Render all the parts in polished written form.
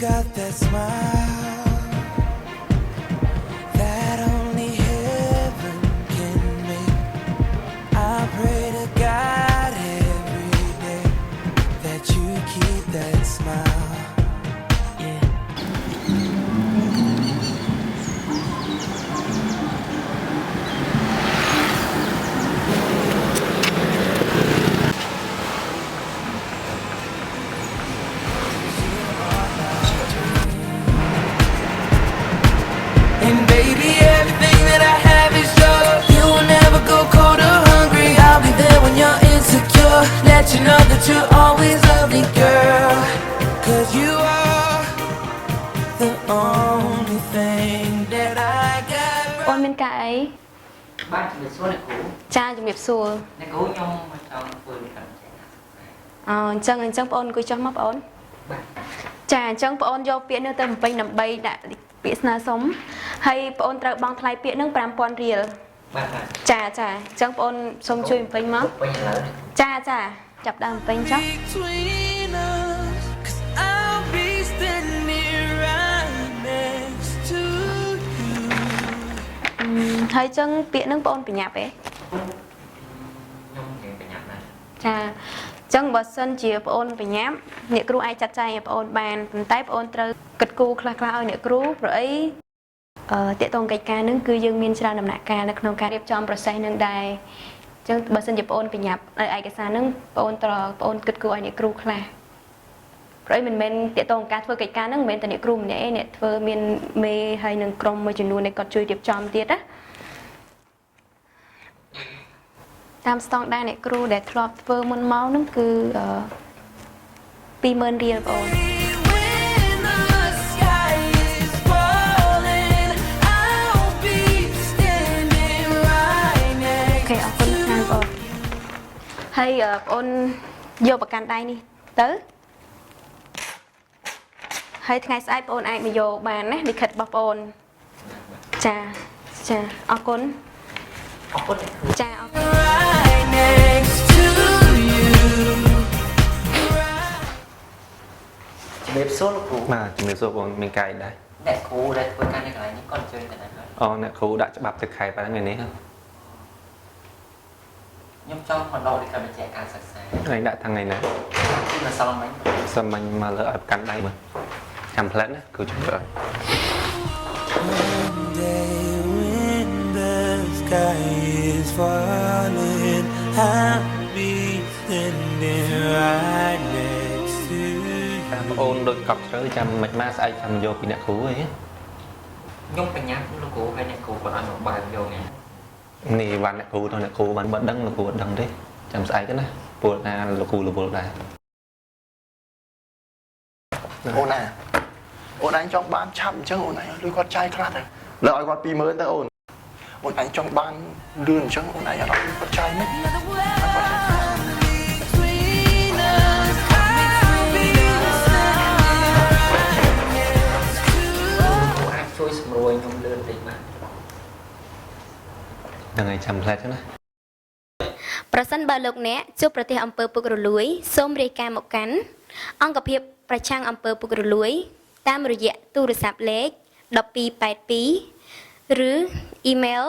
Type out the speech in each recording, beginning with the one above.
got that smile that only heaven can make. I pray to God every day that you keep that smile. Yeah. And baby, everything that I have is yours. You will never go cold or hungry. I'll be there when you're insecure. Let you know that you're always lovely, girl. 'Cause you are the only thing that I got. អូនមានការអី បាទជំរាបសួរអ្នកគ្រូ ចាជំរាបសួរ អ្នកគ្រូខ្ញុំមកចង់ធ្វើកម្មវិធី អញ្ចឹងបងអូនអង្គុយចុះមកបងអូន បាទ ចាអញ្ចឹងបងអូនយកពាក្យនេះទៅបំពេញដើម្បីដាក់ពាក្យស្នើសុំហើយបងអូនត្រូវបង់ថ្លៃពាក្យនឹង 5000 រៀល បាទ ចាអញ្ចឹងបងអូនសូមជួយបំពេញមក ពេញឥឡូវនេះ ចាចាប់ដើមបំពេញចុះ Between us, 'cause I'll be standing right next to you. ហើយអញ្ចឹងពាក្យនឹងបងអូនបញ្ញាប់ទេ ខ្ញុំនិយាយបញ្ញាប់ណាស់ ចាអញ្ចឹងបើសិនជាបងអូនបញ្ញាប់អ្នកគ្រូអាចចាត់ចែងឲ្យបងអូនបានប៉ុន្តែបងអូនត្រូវគិតគូរខ្លះៗឲ្យអ្នកគ្រូព្រោះអីតាក់ទងកិច្ចការនឹងគឺយើងមានច្រើនដំណាក់កាលនៅក្នុងការរៀបចំ process នឹងដែរអញ្ចឹងបើសិនជាបងអូនបញ្ញាប់នៅឯកសារនឹងបងអូនគិតគូរឲ្យអ្នកគ្រូខ្លះព្រោះអីមិនមែនតាក់ទងការធ្វើកិច្ចការនឹងមិនមែនតែអ្នកគ្រូម្នាក់ឯងអ្នកធ្វើមានមេហើយនឹងក្រុមមួយចំនួនដែលគាត់ជួយរៀបចំទៀតណាតាមស្តង់ដារអ្នកគ្រូដែលធ្លាប់ធ្វើមុនមកនឹងគឺ20000 រៀលបងអូន When the sky is falling, I'll be standing right អូ next ខេអរគុណច្រើនបងហើយបងអូនយកប្រកាន់ដៃនេះទៅហើយថ្ងៃស្អែកបងអូនអាចមកយកបានណាលិខិតរបស់បងអូនចាអរគុណ អរគុណអ្នកគ្រូ ចាអរគុណ right next to you. ជំរាបសួរលោកគ្រូ បាទជំរាបសួរបងមានកាយដែរ អ្នកគ្រូដែលធ្វើការនៅកន្លែងនេះគាត់អញ្ជើញទៅណាហើយ អូអ្នកគ្រូដាក់ច្បាប់ទៅខែប៉ុណ្ណឹងថ្ងៃនេះ ខ្ញុំចង់មកដកលិខិតបញ្ជាក់ការសិក្សា ថ្ងៃដាក់ថ្ងៃណា គឺម្សិលមិញ សិនមិញមកលើឲ្យប្រកាន់ដៃមើលចាំផ្លែតណាគ្រូជួយឲ្យ One day when the sky is falling, I'll be standing right next to តាម you. បងអូនដូចកប់ជ្រៅចាំមិនមកស្អែកចាំយកពីអ្នកគ្រូអី ខ្ញុំបញ្ញាប់លោកគ្រូហើយអ្នកគ្រូគាត់ឲ្យមកបើកយកនេះ នេះវ៉ាន់អ្នកគ្រូទៅអ្នកគ្រូបានបើដឹងលោកគ្រូអត់ដឹងទេចាំស្អែកណាពលណាលោកគ្រូរវល់ដែរ អូនណាអូនឯងចង់បានឆាប់អញ្ចឹងអូនឯងលុយគាត់ចាយខ្លះទៅលើឲ្យគាត់20000ទៅអូនឯងចង់បានលឿនអញ្ចឹងអូនឯងអត់ឲ្យគាត់ចាយមិន Between us, I'll be standing right next to you. អាចជួយសម្រួលខ្ញុំលឿនតិចបាទ ហ្នឹងហើយចាំផ្លែតណា ប្រសិនបើលោកអ្នកជួបប្រទះអំពើពុករលួយសូមរាយការណ៍មកកាន់អង្គភាពប្រឆាំងអំពើពុករលួយតាមរយៈទូរស័ព្ទលេខ1282ឬ email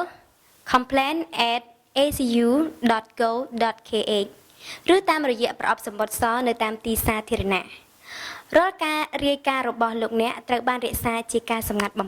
complain@acu.go.kh ឬតាមរយៈប្រអប់សម្បត្តិសនៅតាមទីសាធារណៈរាល់ការរាយការណ៍របស់លោកអ្នកត្រូវបានរក្សាជាការសម្ងាត់បំ